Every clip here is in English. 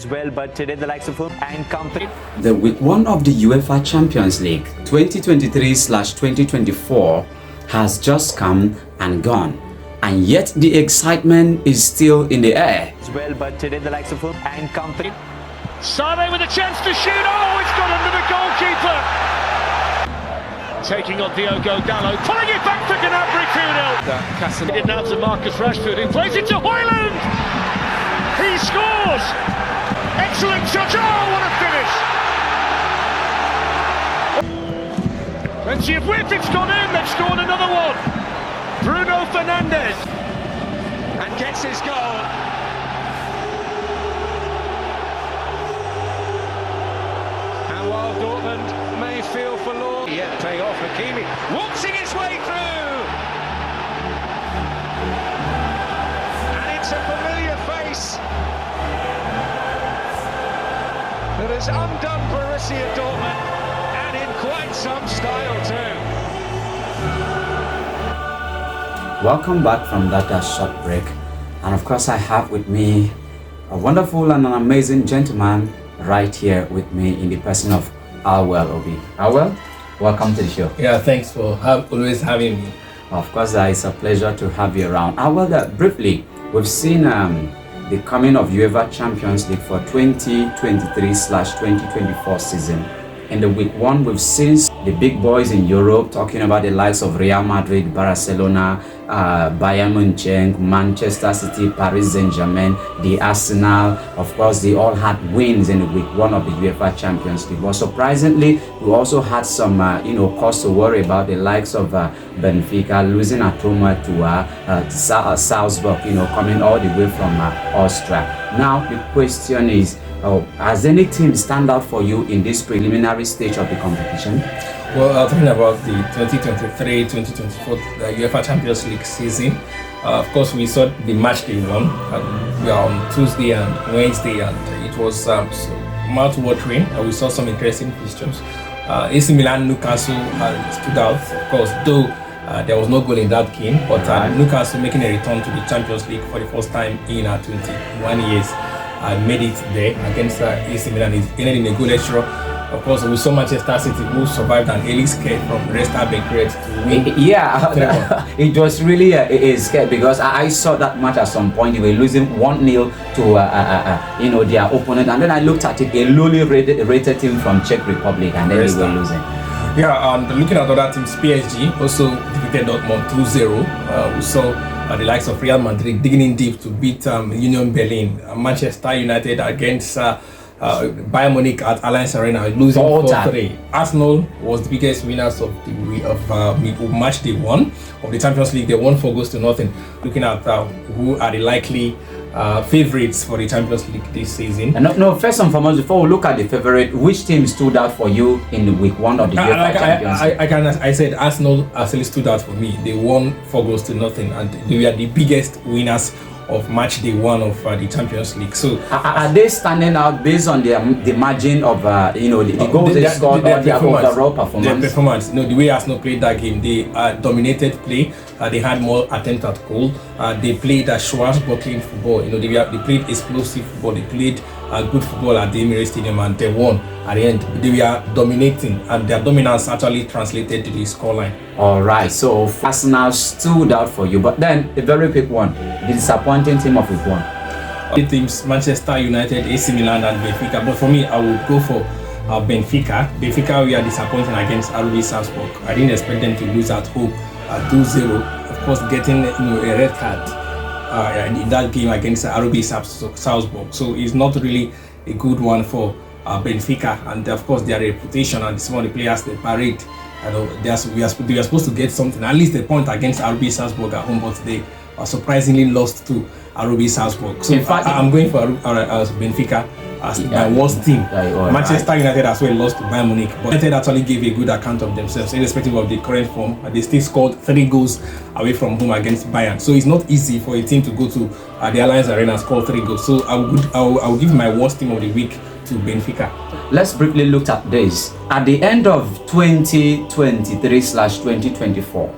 as well, but today the likes of whom and company. The week one of the UEFA CHAMPIONS LEAGUE 2023/2024 has just come and gone, and yet the excitement is still in the air. As well, but today the likes of whom and company. Sane with a chance to shoot. Oh, it's got under the goalkeeper. Taking on Diogo Dalot, pulling it back to Gnabry 2-0. It now to Marcus Rashford, who plays it to Højlund. He scores. Excellent touch. Oh, what a finish. Plenty of width. It's gone in. They've scored another one. Bruno Fernandes. And gets his goal. And while Dortmund may feel forlorn, yet pay off, Hakimi waltzing his way through. And it's a familiar face that has undone Borussia Dortmund, and in quite some style too. Welcome back from that short break, and of course I have with me a wonderful and an amazing gentleman right here with me in the person of Alwell Obi. Alwell, welcome to the show. Yeah, thanks for always having me. Of course, it's a pleasure to have you around. Alwell, briefly, we've seen the coming of UEFA Champions League for 2023/2024 season. In the week one, we've seen the big boys in Europe talking about the likes of Real Madrid, Barcelona, Bayern Munich, Manchester City, Paris Saint-Germain, the Arsenal. Of course, they all had wins in the week one of the UEFA Champions League. But surprisingly, we also had some, cause to worry about the likes of Benfica losing at home to Salzburg, coming all the way from Austria. Now, the question is, has any team stand out for you in this preliminary stage of the competition? Well, talking about the 2023-2024 UEFA Champions League season, of course we saw the match day one. We are on Tuesday and Wednesday, and it was mouth-watering. We saw some interesting fixtures. AC Milan, Newcastle stood out, of course, though there was no goal in that game, but Newcastle making a return to the Champions League for the first time in 21 years. Made it there against AC Milan. It ended in a goalless draw. Of course, we saw Manchester City, who survived an early scare from Resta Belgrade to win. Yeah, it was really a scare, because I saw that match at some point. They were losing 1-0 to their opponent, and then I looked at it, a lowly rated team from Czech Republic, and then they were losing. Yeah, and looking at other teams, PSG also defeated Dortmund 2-0. We saw the likes of Real Madrid digging in deep to beat Union Berlin. Manchester United against Bayern Munich at Allianz Arena, losing 4-3. Arsenal was the biggest winners of match day one of the Champions League. They won 4-0. Looking at who are the likely favorites for the Champions League this season. No, first and foremost, before we look at the favorite, which team stood out for you in the week one of the UEFA Champions League? I said Arsenal actually stood out for me. They won 4-0, and they were the biggest winners of match day one of the Champions League. So are they standing out based on the margin of the goals they scored, or their overall performance? Their performance. The way Arsenal played that game, they dominated play. They had more attempts at goal. They played Schwarzbocking football. They played explosive football. They played good football at the Emirates Stadium, and they won at the end. They were dominating, and their dominance actually translated to the scoreline. All right, so Arsenal stood out for you, but then a very quick one, the disappointing team of week one. The teams: Manchester United, AC Milan, and Benfica. But for me, I would go for Benfica. Benfica, we are disappointing against RB Salzburg. I didn't expect them to lose at home 2-0. Of course, getting a red card in that game against RB Salzburg. So it's not really a good one for Benfica, and of course their reputation and some of the players they parade. We are supposed to get something, at least a point against RB Salzburg at home, but they surprisingly lost to RB Salzburg. So in fact, I'm going for Benfica as my worst team. Manchester United as well lost to Bayern Munich, but United actually gave a good account of themselves, irrespective of the current form. They still scored 3 goals away from home against Bayern. So it's not easy for a team to go to the Allianz Arena and score 3 goals. So I will give my worst team of the week to Benfica. Let's briefly look at this. At the end of 2023/2024,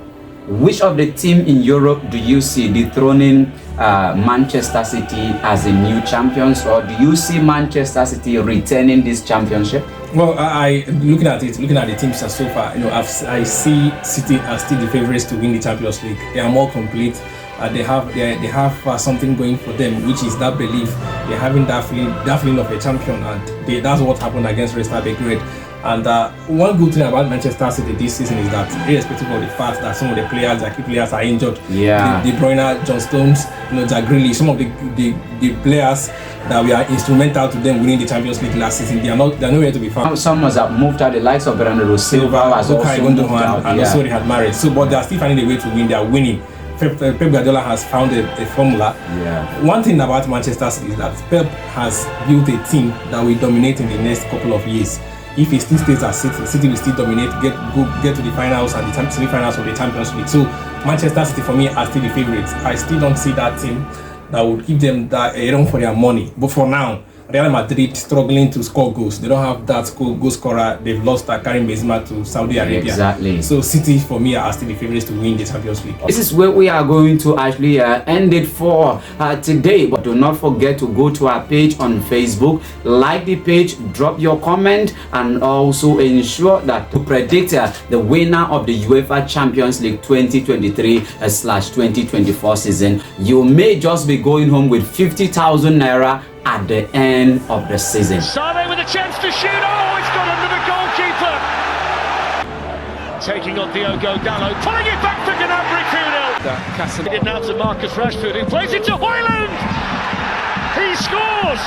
which of the team in Europe do you see dethroning Manchester City as a new champions, or do you see Manchester City retaining this championship? Well, looking at the teams so far, I see City as still the favourites to win the Champions League. They are more complete. They have something going for them, which is that belief. They're having that feeling of a champion, and that's what happened against Red Star Belgrade. And one good thing about Manchester City this season is that, irrespective of the fact that some of the players, their key players, are injured, De Bruyne, John Stones, Jack Grealish, some of the players that we are instrumental to them winning the Champions League last season, they're nowhere to be found. Some must have moved out. The likes of Bernardo Silva has also moved out, and also they had married. So, but they are still finding a way to win. They are winning. Pep Guardiola has found a formula. One thing about Manchester City is that Pep has built a team that will dominate in the next couple of years. If he still stays at City will still dominate, get to the finals and the semi-finals of the Champions League. So Manchester City for me are still the favourites. I still don't see that team that would give them that a run for their money. But for now, Real Madrid struggling to score goals. They don't have that goal scorer. They've lost Karim Benzema to Saudi Arabia. Exactly. So City for me are still the favourites to win the Champions League. This is where we are going to actually end it for today. But do not forget to go to our page on Facebook, like the page, drop your comment, and also ensure that to predict the winner of the UEFA Champions League 2023/2024 season. You may just be going home with 50,000 naira at the end of the season. Sane with a chance to shoot. Oh, it's got under the goalkeeper. Taking on Diogo Dalot, pulling it back for Gnabry 2-0. Didn't answer Marcus Rashford, who plays it to Højlund. He scores.